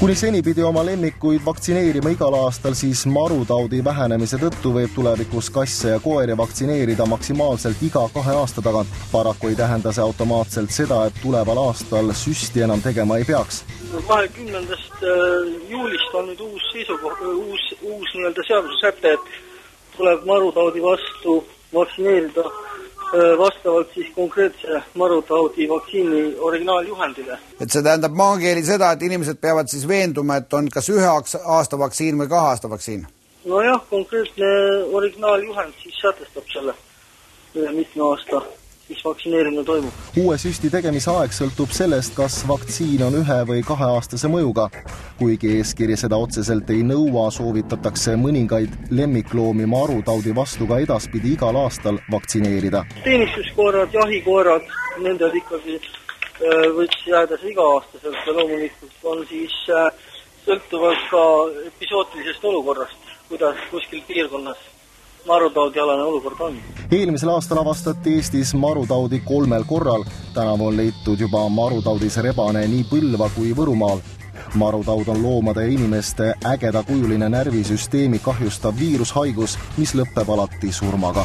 Kuni seni pidi oma lemmikuid vaktsineerima igal aastal, siis marutaudi vähenemise tõttu võib tulevikus kasse ja koeri vaktsineerida maksimaalselt iga 2 aasta tagant. Paraku ei tähenda see automaatselt seda, et tuleval aastal süsti enam tegema ei peaks. 20. juulist on nüüd uus seadusesäte, et tuleb marutaudi vastu vaktsineerida vastavalt siis konkreetse marutaudi vaktsiini originaaljuhendile. Et see tähendab maakeeli seda, et inimesed peavad siis veenduma, et on kas 1 aasta vaktsiin või 2 aasta vaktsiin? Nojah, konkreetne originaaljuhend siis sätestab selle mitme aasta siis vaktsineerimine toimub. Uue süsti tegemise aeg sõltub sellest, kas vaktsiin on 1 või 2 aastase mõjuga. Kuigi eeskiri seda otseselt ei nõua, soovitatakse mõningaid lemmikloomi marutaudi vastu ka edaspidi igal aastal vaktsineerida. Teenistuskoerad, jahikoerad, nendel ikkagi võiks jääda see iga-aastaselt ja loomulikult on siis sõltuvalt ka episootilisest olukorrast, kuidas kuskil piirkonnas marutaudialane olukord on. Eelmisel aastal avastati Eestis marutaudi 3 korral. Tänavu on leitud juba marutaudis rebane nii Põlva kui Võrumaal. Marutaud on loomade ja inimeste ägedakujuline närvisüsteemi kahjustav viirushaigus, mis lõpeb alati surmaga.